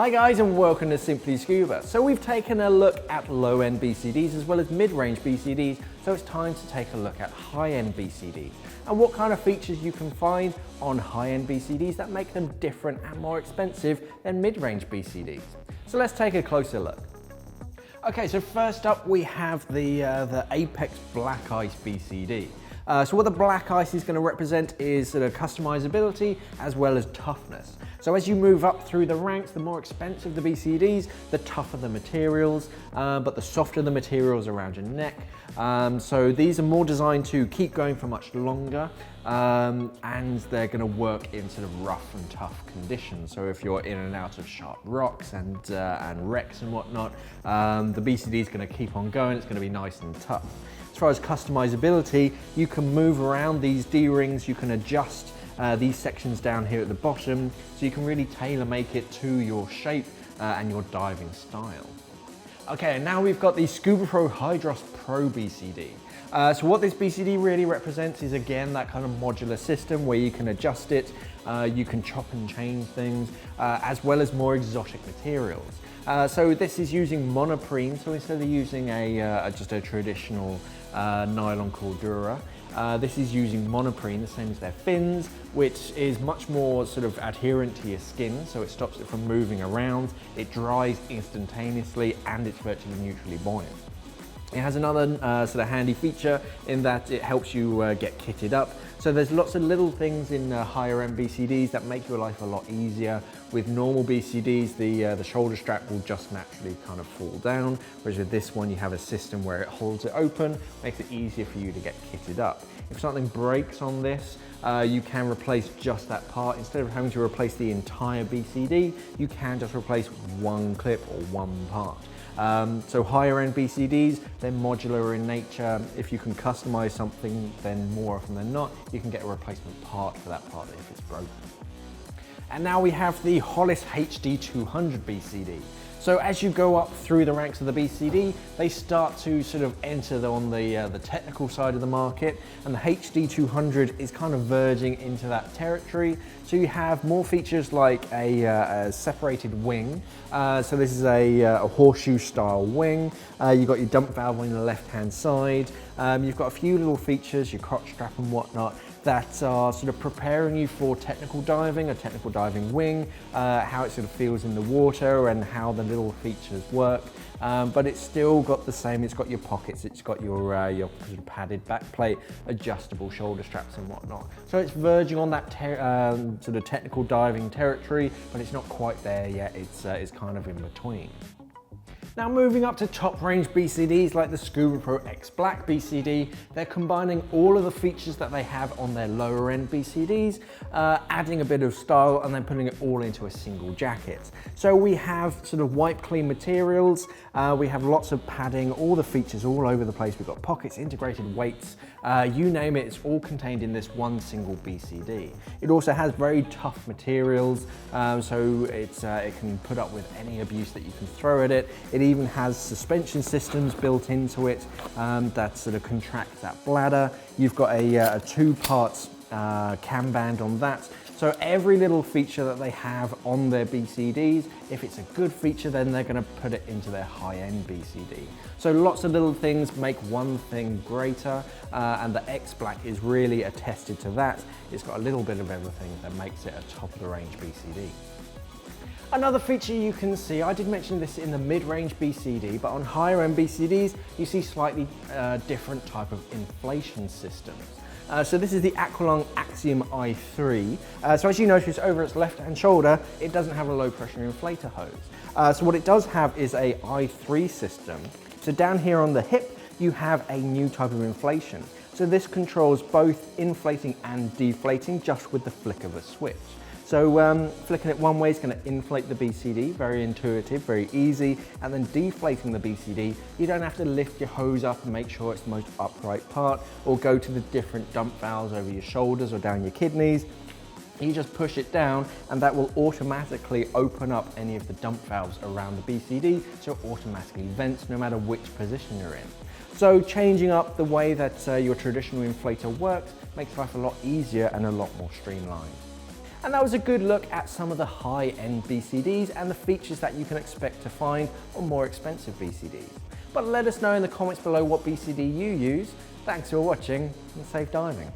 Hi guys and welcome to Simply Scuba. So we've taken a look at low-end BCDs as well as mid-range BCDs, so it's time to take a look at high-end BCDs and what kind of features you can find on high-end BCDs that make them different and more expensive than mid-range BCDs. So let's take a closer look. Okay, so first up we have the Apex Black Ice BCD. So what the Black Ice is going to represent is sort of customizability as well as toughness. So as you move up through the ranks, the more expensive the BCDs, the tougher the materials, but the softer the materials around your neck. So these are more designed to keep going for much longer, and they're going to work in sort of rough and tough conditions. So if you're in and out of sharp rocks and wrecks and whatnot, the BCD is going to keep on going. It's going to be nice and tough. As far as customizability, you can move around these D-rings, you can adjust these sections down here at the bottom, so you can really tailor make it to your shape and your diving style. Okay, and now we've got the Scubapro Hydra Pro BCD. So what this BCD really represents is, again, that kind of modular system where you can adjust it, you can chop and change things, as well as more exotic materials. So this is using monoprene, so instead of using just a traditional nylon cordura, this is using monoprene, the same as their fins, which is much more sort of adherent to your skin, so it stops it from moving around, it dries instantaneously, and it's virtually neutrally buoyant. It has another sort of handy feature in that it helps you get kitted up. So there's lots of little things in higher end BCDs that make your life a lot easier. With normal BCDs, the shoulder strap will just naturally kind of fall down, whereas with this one you have a system where it holds it open, makes it easier for you to get kitted up. If something breaks on this, you can replace just that part. Instead of having to replace the entire BCD, you can just replace one clip or one part. So higher end BCDs, they're modular in nature. If you can customize something, then more often than not, you can get a replacement part for that part if it's broken. And now we have the Hollis HD200 BCD. So as you go up through the ranks of the BCD, they start to sort of enter on the technical side of the market, and the HD200 is kind of verging into that territory. So you have more features like a separated wing. So this is a horseshoe style wing. You've got your dump valve on the left-hand side. You've got a few little features, your crotch strap and whatnot, that are sort of preparing you for technical diving, a technical diving wing, how it sort of feels in the water and how the little features work. But it's still got the same, it's got your pockets, it's got your sort of padded back plate, adjustable shoulder straps and whatnot. So it's verging on that sort of technical diving territory, but it's not quite there yet, it's kind of in between. Now moving up to top range BCDs like the Scuba Pro XBlack BCD, they're combining all of the features that they have on their lower end BCDs, adding a bit of style and then putting it all into a single jacket. So we have sort of wipe clean materials, we have lots of padding, all the features all over the place. We've got pockets, integrated weights, you name it, it's all contained in this one single BCD. It also has very tough materials, so it can put up with any abuse that you can throw at it. It even has suspension systems built into it that sort of contract that bladder. You've got a two-part cam band on that. So every little feature that they have on their BCDs, if it's a good feature, then they're going to put it into their high-end BCD. So lots of little things make one thing greater, and the XBlack is really attested to that. It's got a little bit of everything that makes it a top-of-the-range BCD. Another feature you can see, I did mention this in the mid-range BCD, but on higher end BCDs, you see slightly different type of inflation systems. So this is the Aqualung Axiom i3. So as you notice over its left-hand shoulder, it doesn't have a low-pressure inflator hose. So what it does have is a i3 system. So down here on the hip, you have a new type of inflation. So this controls both inflating and deflating just with the flick of a switch. So flicking it one way is going to inflate the BCD, very intuitive, very easy, and then deflating the BCD, you don't have to lift your hose up and make sure it's the most upright part, or go to the different dump valves over your shoulders or down your kidneys. You just push it down and that will automatically open up any of the dump valves around the BCD, so it automatically vents no matter which position you're in. So changing up the way that your traditional inflator works makes life a lot easier and a lot more streamlined. And that was a good look at some of the high-end BCDs and the features that you can expect to find on more expensive BCDs. But let us know in the comments below what BCD you use. Thanks for watching and safe diving.